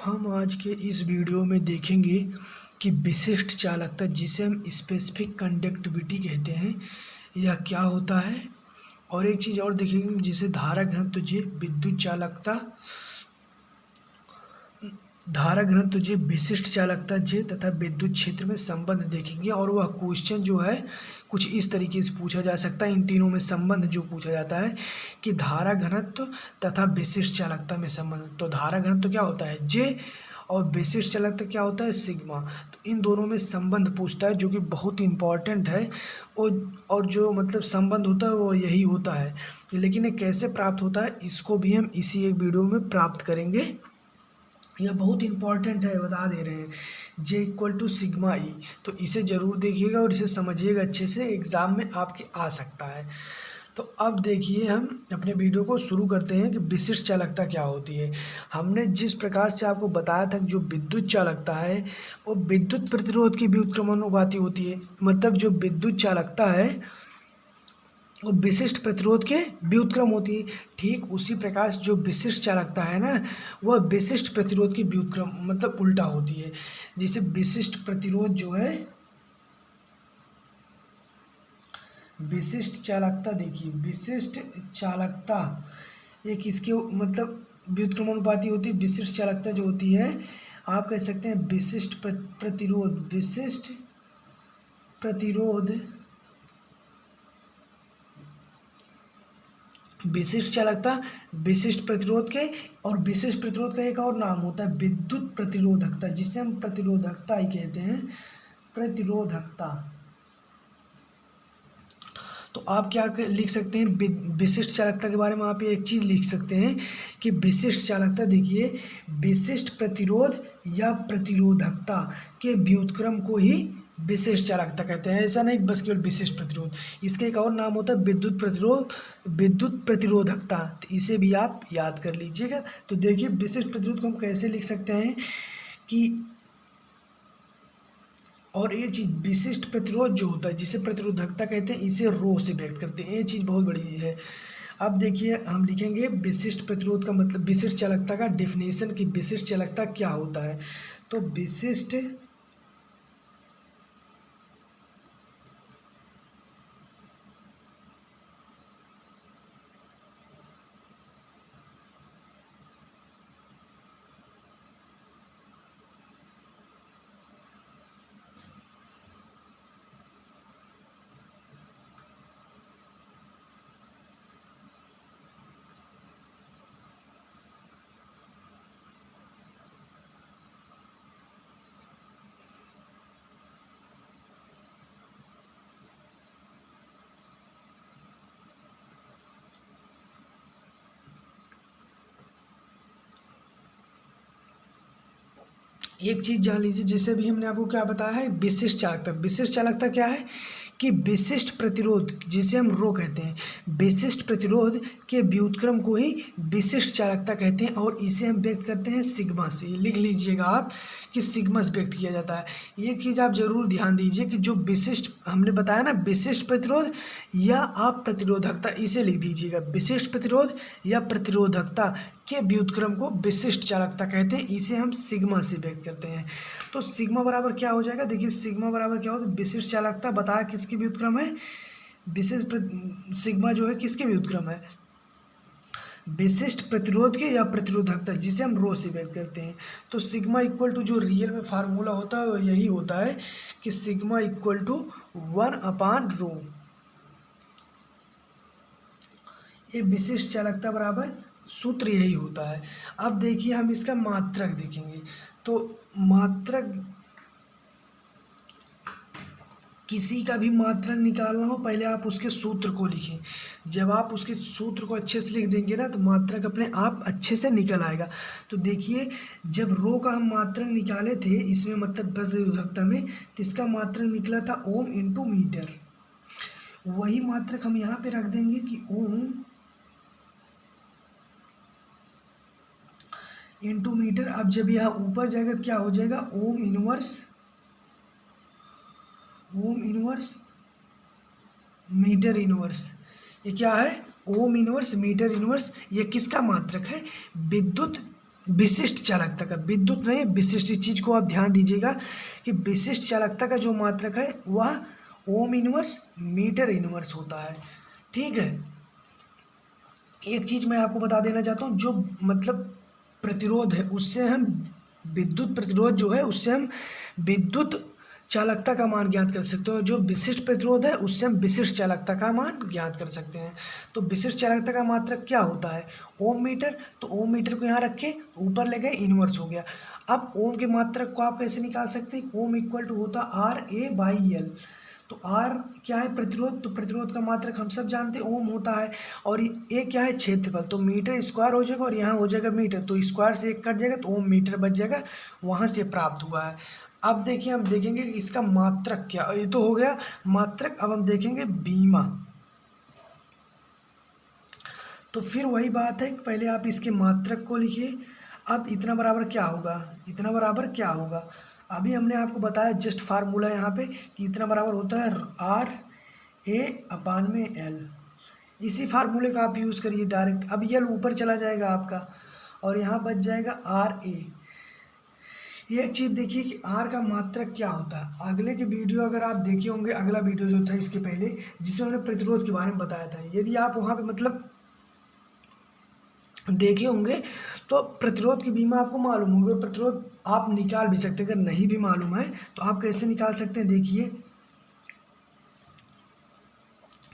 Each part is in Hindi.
हम आज के इस वीडियो में देखेंगे कि विशिष्ट चालकता जिसे हम स्पेसिफिक कंडक्टिविटी कहते हैं यह क्या होता है। और एक चीज़ और देखेंगे जिसे धारा घनत्व जे विद्युत चालकता धारा घनत्व जे विशिष्ट चालकता जे तथा विद्युत क्षेत्र में संबंध देखेंगे। और वह क्वेश्चन जो है कुछ इस तरीके से पूछा जा सकता है। इन तीनों में संबंध जो पूछा जाता है कि धारा घनत्व तथा विशिष्ट चालकता में संबंध। तो धारा घनत्व क्या होता है जे, और विशिष्ट चालकता क्या होता है सिग्मा। तो इन दोनों में संबंध पूछता है जो कि बहुत इंपॉर्टेंट है। और जो मतलब संबंध होता है वो यही होता है। लेकिन ये कैसे प्राप्त होता है इसको भी हम इसी एक वीडियो में प्राप्त करेंगे। यह बहुत इंपॉर्टेंट है, बता दे रहे हैं। J equal to sigma E, तो इसे ज़रूर देखिएगा और इसे समझिएगा अच्छे से, एग्ज़ाम में आपके आ सकता है। तो अब देखिए हम अपने वीडियो को शुरू करते हैं कि विशिष्ट चालकता क्या होती है। हमने जिस प्रकार से आपको बताया था कि जो विद्युत चालकता है वो विद्युत प्रतिरोध की व्युत्क्रमानुपाती होती है। मतलब जो विद्युत चालकता है वो विशिष्ट प्रतिरोध के व्युत्क्रम होती है। ठीक उसी प्रकार से जो विशिष्ट चालकता है ना वह विशिष्ट प्रतिरोध के व्युत्क्रम मतलब उल्टा होती है। जैसे विशिष्ट प्रतिरोध जो है, विशिष्ट चालकता देखिए, विशिष्ट चालकता ये किसके मतलब व्युत्क्रमानुपाती होती है। विशिष्ट चालकता जो होती है आप कह सकते हैं विशिष्ट प्रतिरोध, विशिष्ट प्रतिरोध, विशिष्ट चालकता विशिष्ट प्रतिरोध के, और विशिष्ट प्रतिरोध का एक और नाम होता है विद्युत प्रतिरोधकता जिसे हम प्रतिरोधकता ही कहते हैं, प्रतिरोधकता। तो आप क्या लिख सकते हैं विशिष्ट चालकता के बारे में आप एक चीज़ लिख सकते हैं कि विशिष्ट चालकता देखिए विशिष्ट प्रतिरोध या प्रतिरोधकता के व्युत्क्रम को ही विशिष्ट चालकता कहते हैं। ऐसा नहीं बस केवल विशिष्ट प्रतिरोध, इसका एक और नाम होता है विद्युत प्रतिरोध, विद्युत प्रतिरोधकता। तो इसे भी आप याद कर लीजिएगा। तो देखिए विशिष्ट प्रतिरोध को हम कैसे लिख सकते हैं कि, और ये चीज़ विशिष्ट प्रतिरोध जो होता है जिसे प्रतिरोधकता कहते हैं इसे रो से व्यक्त करते हैं। ये चीज़ बहुत बड़ी है। अब देखिए हम लिखेंगे विशिष्ट प्रतिरोध का मतलब विशिष्ट चालकता का डेफिनेशन कि विशिष्ट चालकता क्या होता है। तो विशिष्ट एक चीज़ जान लीजिए, जैसे भी हमने आपको क्या बताया है विशिष्ट चालकता। विशिष्ट चालकता क्या है कि विशिष्ट प्रतिरोध जिसे हम रो कहते हैं, विशिष्ट प्रतिरोध के व्युत्क्रम को ही विशिष्ट चालकता कहते हैं। और इसे हम व्यक्त करते हैं सिग्मा से। लिख लीजिएगा आप कि सिग्मा से व्यक्त किया जाता है। एक चीज़ आप जरूर ध्यान दीजिए कि जो विशिष्ट हमने बताया ना विशिष्ट प्रतिरोध या आप प्रतिरोधकता, इसे लिख दीजिएगा विशिष्ट प्रतिरोध या प्रतिरोधकता के व्युत्क्रम को विशिष्ट चालकता कहते हैं। इसे हम सिग्मा से व्यक्त करते हैं। तो सिग्मा बराबर क्या हो जाएगा, देखिए सिग्मा बराबर क्या होगा, विशिष्ट चालकता बताया किसकी व्युत्क्रम है, सिग्मा जो है किसके व्युत्क्रम है, विशिष्ट प्रतिरोध के या प्रतिरोधकता जिसे हम रो से व्यक्त करते हैं। तो सिग्मा इक्वल टू जो रियल में फार्मूला होता है वो यही होता है कि सिग्मा इक्वल टू 1/रो। ये विशिष्ट चालकता बराबर सूत्र यही होता है। अब देखिए हम इसका मात्रक देखेंगे। तो मात्रक, किसी का भी मात्रक निकालना हो पहले आप उसके सूत्र को लिखें। जब आप उसके सूत्र को अच्छे से लिख देंगे ना तो मात्रक अपने आप अच्छे से निकल आएगा। तो देखिए जब रो का हम मात्रक निकाले थे इसमें मतलब प्रतिरोधकता में, तो इसका मात्रक निकला था ओम इंटू मीटर। वही मात्रक हम यहाँ पे रख देंगे कि ओम इंटू मीटर। अब जब यह ऊपर जाएगा तो क्या हो जाएगा, ओम इनवर्स मीटर इनवर्स। ये क्या है, ओम इनवर्स मीटर इनवर्स। ये किसका मात्रक है, विद्युत विशिष्ट चालकता का, विद्युत नहीं विशिष्ट, इस चीज़ को आप ध्यान दीजिएगा कि विशिष्ट चालकता का जो मात्रक है वह ओम इनवर्स मीटर इनवर्स होता है। ठीक है, एक चीज़ मैं आपको बता देना चाहता हूँ, जो मतलब प्रतिरोध है उससे हम विद्युत प्रतिरोध जो है उससे हम विद्युत चालकता का मान ज्ञात कर सकते हैं, और जो विशिष्ट प्रतिरोध है उससे हम विशिष्ट चालकता का मान ज्ञात कर सकते हैं। तो विशिष्ट चालकता का मात्रक क्या होता है, ओम मीटर। तो ओम मीटर को यहाँ रखे, ऊपर ले गए, इनवर्स हो गया। अब ओम के मात्रक को आप कैसे निकाल सकते हैं, ओम इक्वल टू होता RA/L। तो आर क्या है, प्रतिरोध। तो प्रतिरोध का मात्रक हम सब जानते हैं ओम होता है, और ए क्या है, क्षेत्रफल। तो मीटर स्क्वायर हो जाएगा और यहाँ हो जाएगा मीटर, तो स्क्वायर से एक कट जाएगा तो ओम मीटर बच जाएगा, वहाँ से प्राप्त हुआ है। अब देखिए हम देखेंगे कि इसका मात्रक क्या, ये तो हो गया मात्रक। अब हम देखेंगे बीमा। तो फिर वही बात है, पहले आप इसके मात्रक को लिखिए। अब इतना बराबर क्या होगा, इतना बराबर क्या होगा, अभी हमने आपको बताया जस्ट फार्मूला यहाँ पे कि इतना बराबर होता है RA/L। इसी फार्मूले का आप यूज़ करिए डायरेक्ट। अब यल ऊपर चला जाएगा आपका और यहाँ बच जाएगा RA। ये एक चीज़ देखिए कि आर का मात्रक क्या होता है। अगले के वीडियो अगर आप देखे होंगे, अगला वीडियो जो था इसके पहले, जिसमें हमने प्रतिरोध के बारे में बताया था, यदि आप वहाँ पे मतलब देखे होंगे तो प्रतिरोध की बीमा आपको मालूम होगी, और प्रतिरोध आप निकाल भी सकते हैं। अगर नहीं भी मालूम है तो आप कैसे निकाल सकते हैं, देखिए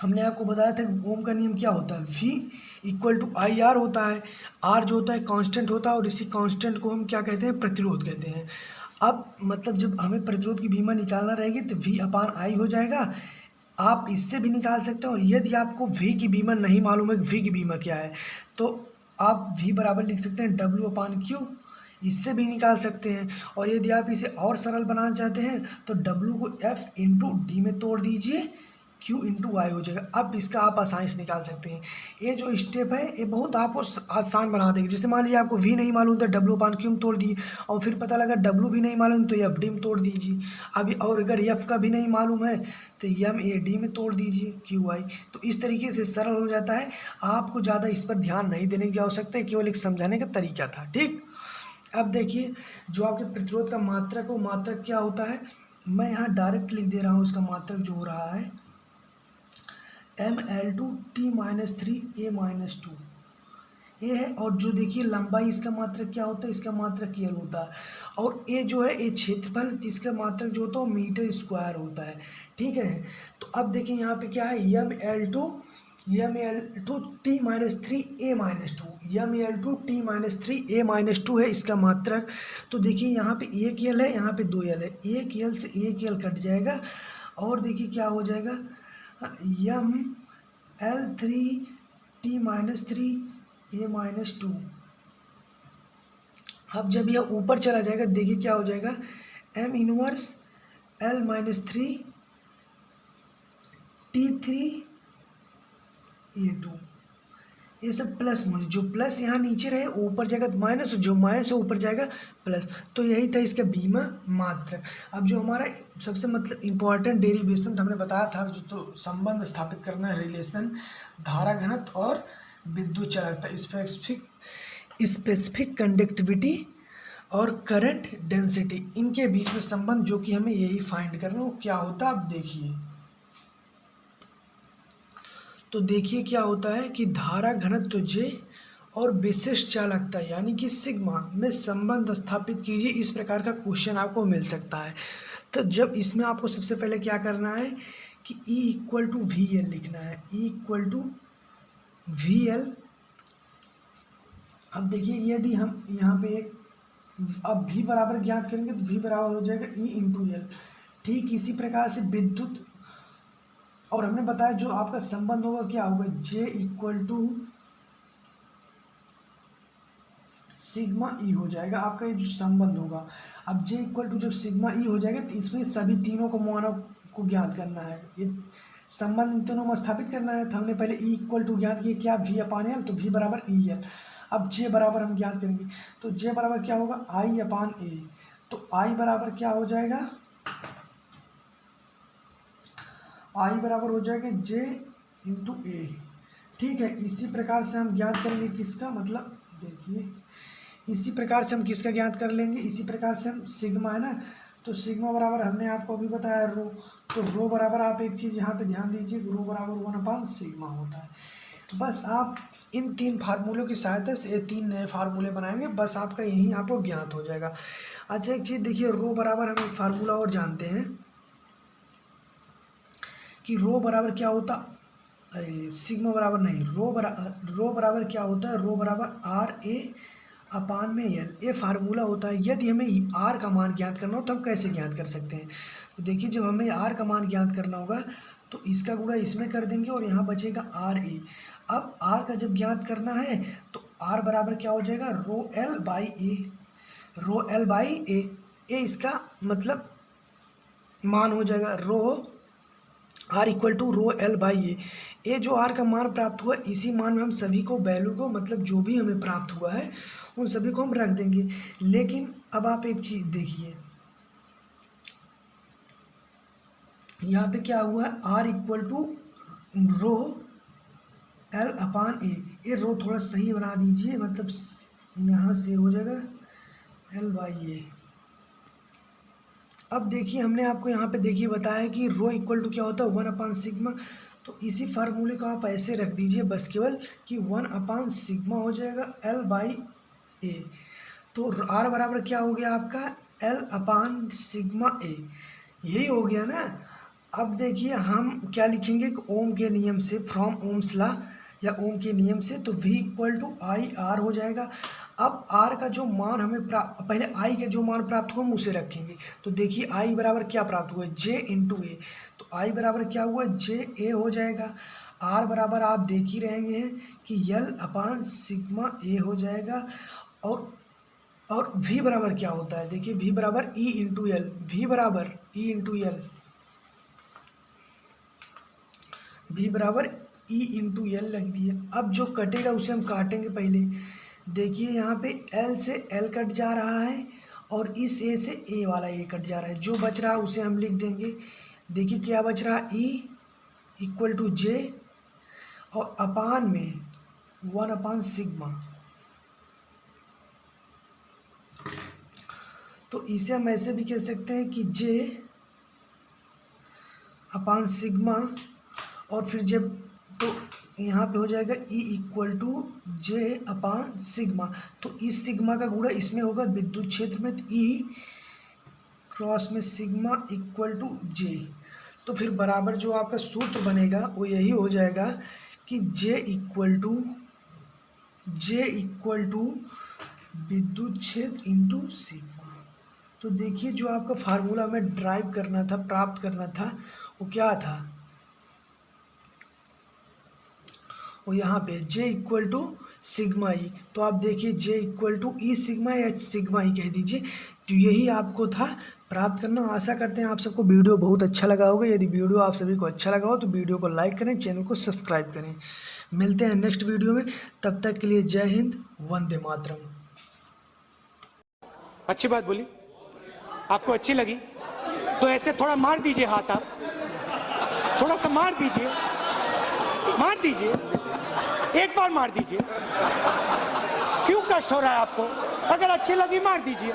हमने आपको बताया था ओम का नियम क्या होता है, V=IR होता है। आर जो होता है कांस्टेंट होता है, और इसी कांस्टेंट को हम क्या कहते हैं, प्रतिरोध कहते हैं। अब मतलब जब हमें प्रतिरोध की बीमा निकालना रहेगी तो V/I हो जाएगा। आप इससे भी निकाल सकते हैं, और यदि आपको V की बीमा नहीं मालूम है V की बीमा क्या है, तो आप V बराबर लिख सकते हैं W/Q, इससे भी निकाल सकते हैं। और यदि आप इसे और सरल बनाना चाहते हैं तो W को F/D में तोड़ दीजिए, Q/Y हो जाएगा। अब इसका आप आसानी से निकाल सकते हैं। ये जो स्टेप है ये बहुत आपको आसान बना देंगे। जैसे मान लीजिए आपको V नहीं मालूम तो W/Q में तोड़ दिए, और फिर पता लगा W भी नहीं मालूम तो FD में तोड़ दीजिए। अभी और अगर F का भी नहीं मालूम है तो MAD में तोड़ दीजिए, QI। तो इस तरीके से सरल हो जाता है। आपको ज़्यादा इस पर ध्यान नहीं देने की आवश्यकता है, केवल एक समझाने का तरीका था। ठीक, अब देखिए जो आपके प्रतिरोध का मात्रक हो, मात्रक क्या होता है, मैं यहाँ डायरेक्ट लिख दे रहा हूँ। इसका मात्रक जो हो रहा है ML2T-3A-2 ये है। और जो देखिए लंबाई, इसका मात्रक क्या होता है, इसका मात्रक यल होता है। और ये जो है ये क्षेत्रफल, इसका मात्रक जो होता है वो मीटर स्क्वायर होता है। ठीक है, तो अब देखिए यहाँ पे क्या है, ML2T-3A-2 है इसका मात्रक। तो देखिए यहाँ पे एक यल है, यहाँ पे दो यल है, एक यल से एक यल कट जाएगा, और देखिए क्या हो जाएगा, ML3T-3A-2। अब जब यह ऊपर चला जाएगा देखिए क्या हो जाएगा, M−3L-3T3A2। ये सब प्लस में, जो प्लस यहाँ नीचे रहे ऊपर जाएगा माइनस, जो माइनस ऊपर जाएगा प्लस। तो यही था इसका बीमा मात्रक। अब जो हमारा सबसे मतलब इम्पॉर्टेंट डेरिवेशन हमने बताया था, जो तो संबंध स्थापित करना है, रिलेशन धारा घनत्व और विद्युत चालकता, स्पेसिफिक कंडक्टिविटी और करंट डेंसिटी, इनके बीच में संबंध, जो कि हमें यही फाइंड करना है वो क्या होता है। अब देखिए तो देखिए क्या होता है कि धारा घनत्व J और विशिष्ट चालकता यानी कि सिग्मा में संबंध स्थापित कीजिए। इस प्रकार का क्वेश्चन आपको मिल सकता है। तो जब इसमें आपको सबसे पहले क्या करना है कि E=VL लिखना है, E=VL। अब देखिए यदि हम यहाँ पे एक अब V बराबर ज्ञात करेंगे तो V बराबर हो जाएगा E/L। ठीक इसी प्रकार से विद्युत, और हमने बताया जो आपका संबंध होगा क्या होगा, J=σE हो जाएगा आपका ये जो संबंध होगा। अब J= जब σE हो जाएगा तो इसमें सभी तीनों को मानों को ज्ञात करना है, ये संबंध इन दोनों में स्थापित करना है। तो हमने पहले E= ज्ञात किया क्या, V/L, तो V बराबर EL। अब J बराबर हम ज्ञात करेंगे, तो J बराबर क्या होगा, I/A। तो I बराबर क्या हो जाएगा, I बराबर हो जाएगा J/A। ठीक है, इसी प्रकार से हम ज्ञात करेंगे किसका, मतलब देखिए इसी प्रकार से हम किसका ज्ञात कर लेंगे, इसी प्रकार से हम सिग्मा है ना, तो सिग्मा बराबर हमने आपको अभी बताया रो, तो रो बराबर आप एक चीज़ यहाँ पे ध्यान दीजिए, रो बराबर 1/सिग्मा होता है। बस आप इन 3 फार्मूलों की सहायता से 3 नए फार्मूले बनाएंगे, बस आपका यही आपको ज्ञात हो जाएगा। अच्छा एक चीज़ देखिए, रो बराबर हम एक फार्मूला और जानते हैं कि रो बराबर क्या होता, सिग्मा बराबर नहीं, रो बराबर क्या होता है, रो बराबर RA/L ये फार्मूला होता है। यदि हमें R का मान ज्ञात करना हो तो हम कैसे ज्ञात कर सकते हैं, तो देखिए जब हमें R का मान ज्ञात करना होगा तो इसका गुणा इसमें कर देंगे और यहाँ बचेगा RA। अब R का जब ज्ञात करना है तो R बराबर क्या हो जाएगा, rho L by A, A इसका मतलब मान हो जाएगा, rho R equal to rho L by A जो R का मान प्राप्त हुआ इसी मान में हम सभी को वैल्यू को मतलब जो भी हमें प्राप्त हुआ है उन सभी को हम रख देंगे। लेकिन अब आप एक चीज़ देखिए, यहाँ पे क्या हुआ है, R equal to row L/A, ये रो थोड़ा सही बना दीजिए, मतलब यहाँ से हो जाएगा L बाई ए। अब देखिए हमने आपको यहाँ पे देखिए बताया कि रो इक्वल टू क्या होता है 1/सिग्मा, तो इसी फार्मूले को आप ऐसे रख दीजिए बस केवल कि 1/सिग्मा हो जाएगा L बाई ए। तो R बराबर क्या हो गया आपका L/सिग्मा ए, यही हो गया ना। अब देखिए हम क्या लिखेंगे कि ओम के नियम से, फ्रॉम ओम्स लॉ या ओम के नियम से, तो V इक्वल टू IR हो जाएगा। अब R का जो मान हमें पहले I के जो मान प्राप्त हुआ हम उसे रखेंगे, तो देखिए I बराबर क्या प्राप्त हुआ है, J इंटू ए, तो I बराबर क्या हुआ JA हो जाएगा। R बराबर आप देख ही रहेंगे कि L/सिग्मा ए हो जाएगा। और V बराबर क्या होता है, देखिए V बराबर E इंटू एल, V बराबर E इंटू एल, V बराबर E इंटू एल लग दिया। अब जो कटेगा उसे हम काटेंगे पहले। देखिए यहाँ पे L से L कट जा रहा है और इस A से A वाला A कट जा रहा है, जो बच रहा है उसे हम लिख देंगे। देखिए क्या बच रहा है, E इक्वल टू J और अपान में 1/सिग्मा, तो इसे हम ऐसे भी कह सकते हैं कि J/सिग्मा, और फिर जब तो यहाँ पे हो जाएगा E इक्वल टू J/सिग्मा, तो इस सिग्मा का गुणा इसमें होगा विद्युत क्षेत्र में, तो E क्रॉस में सिग्मा इक्वल टू J, तो फिर बराबर जो आपका सूत्र बनेगा वो यही हो जाएगा कि J इक्वल टू विद्युत क्षेत्र इंटू सिग्मा। तो देखिए जो आपका फार्मूला हमें ड्राइव करना था, प्राप्त करना था, वो क्या था, वो यहाँ पे J equal to sigma E, तो आप देखिए J equal to E sigma या सिग्मा ई कह दीजिए, तो यही आपको था प्राप्त करना। आशा करते हैं आप सबको वीडियो बहुत अच्छा लगा होगा। यदि वीडियो आप सभी को अच्छा लगा हो तो वीडियो को लाइक करें, चैनल को सब्सक्राइब करें। मिलते हैं नेक्स्ट वीडियो में, तब तक के लिए जय हिंद, वंदे मातरम। अच्छी बात बोली, आपको अच्छी लगी तो ऐसे थोड़ा मार दीजिए हाथ, आप थोड़ा सा मार दीजिए, एक बार मार दीजिए। क्यों कष्ट हो रहा है आपको, अगर अच्छी लगी मार दीजिए।